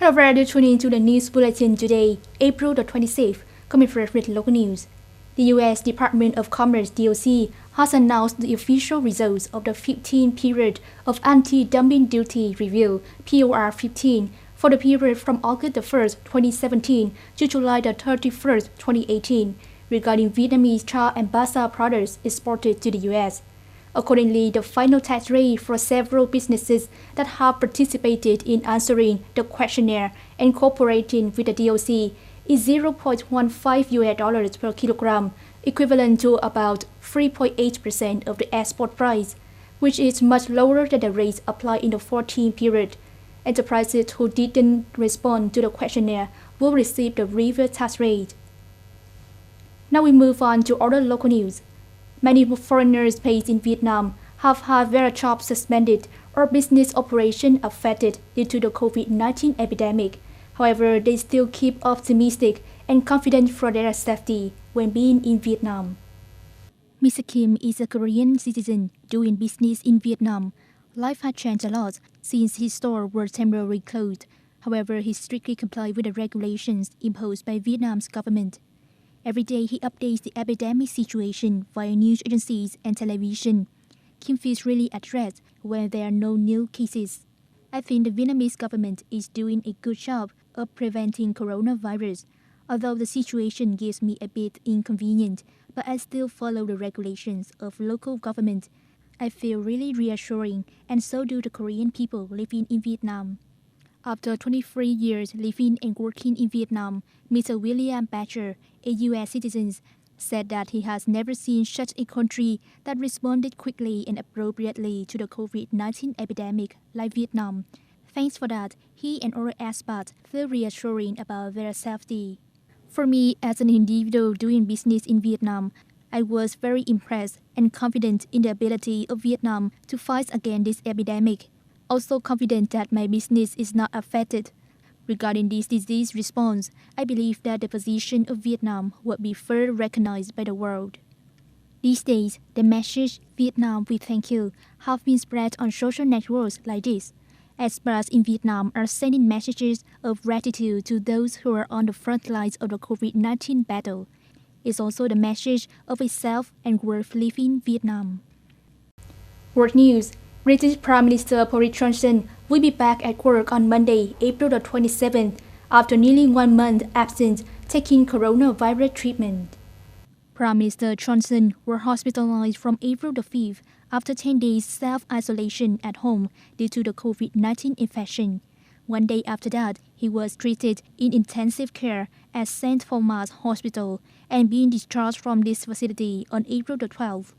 Hello, everybody, tuning into the news bulletin today, April the 26th, coming first with local news. The U.S. Department of Commerce (DOC) has announced the official results of the 15th period of anti-dumping duty review (POR 15) for the period from August 1st, 2017 to July 31st, 2018, regarding Vietnamese char and bazaar products exported to the U.S. Accordingly, the final tax rate for several businesses that have participated in answering the questionnaire and cooperating with the DOC is $0.15 per kilogram, equivalent to about 3.8% of the export price, which is much lower than the rates applied in the 14th period. Enterprises who didn't respond to the questionnaire will receive the reverse tax rate. Now we move on to other local news. Many foreigners based in Vietnam have had their jobs suspended or business operation affected due to the COVID-19 epidemic. However, they still keep optimistic and confident for their safety when being in Vietnam. Mr. Kim is a Korean citizen doing business in Vietnam. Life had changed a lot since his store was temporarily closed. However, he strictly complied with the regulations imposed by Vietnam's government. Every day he updates the epidemic situation via news agencies and television. Kim feels really at rest when there are no new cases. I think the Vietnamese government is doing a good job of preventing coronavirus. Although the situation gives me a bit inconvenient, but I still follow the regulations of local government. I feel really reassuring, and so do the Korean people living in Vietnam. After 23 years living and working in Vietnam, Mr. William Batcher, a U.S. citizen, said that he has never seen such a country that responded quickly and appropriately to the COVID-19 epidemic like Vietnam. Thanks for that, he and other expats feel reassuring about their safety. For me, as an individual doing business in Vietnam, I was very impressed and confident in the ability of Vietnam to fight against this epidemic. Also confident that my business is not affected. Regarding this disease response, I believe that the position of Vietnam would be further recognized by the world. These days, the message "Vietnam, we thank you" have been spread on social networks like this. Experts in Vietnam are sending messages of gratitude to those who are on the front lines of the COVID-19 battle. It's also the message of a safe and worth-living Vietnam. World News. British Prime Minister Boris Johnson will be back at work on Monday, April the 27th, after nearly 1 month absence taking coronavirus treatment. Prime Minister Johnson was hospitalized from April the 5th after 10 days self-isolation at home due to the COVID-19 infection. 1 day after that, he was treated in intensive care at St. Thomas Hospital and being discharged from this facility on April the 12th.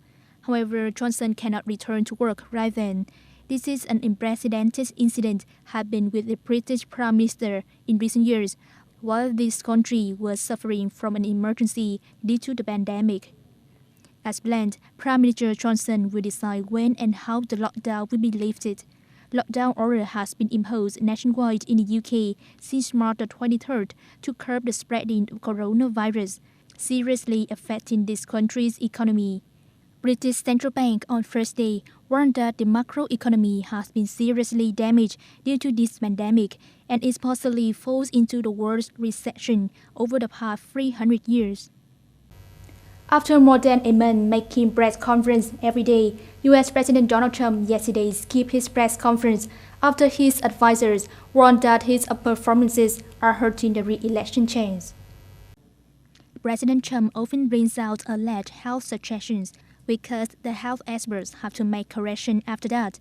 However, Johnson cannot return to work right then. This is an unprecedented incident happened with the British Prime Minister in recent years, while this country was suffering from an emergency due to the pandemic. As planned, Prime Minister Johnson will decide when and how the lockdown will be lifted. Lockdown order has been imposed nationwide in the UK since March the 23rd to curb the spreading of coronavirus, seriously affecting this country's economy. British Central Bank on Thursday warned that the macroeconomy has been seriously damaged due to this pandemic and is possibly falls into the worst recession over the past 300 years. After more than a month making press conference every day, U.S. President Donald Trump yesterday skipped his press conference after his advisors warned that his performances are hurting the re-election chance. President Trump often brings out alleged health suggestions because the health experts have to make correction after that.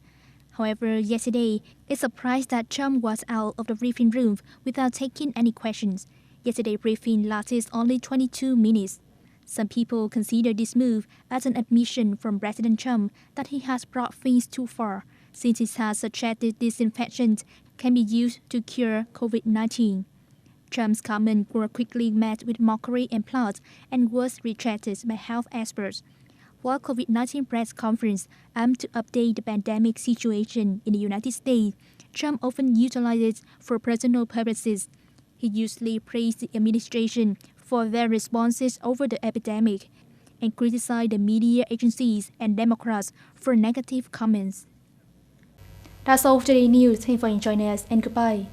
However, yesterday, it's surprised that Trump was out of the briefing room without taking any questions. Yesterday's briefing lasted only 22 minutes. Some people consider this move as an admission from President Trump that he has brought things too far, since he has suggested disinfection can be used to cure COVID-19. Trump's comments were quickly met with mockery and applause and was retracted by health experts. While COVID-19 press conference aimed to update the pandemic situation in the United States, Trump often utilizes for personal purposes. He usually praised the administration for their responses over the epidemic and criticized the media agencies and Democrats for negative comments. That's all for today's news. Thank you for joining us and goodbye.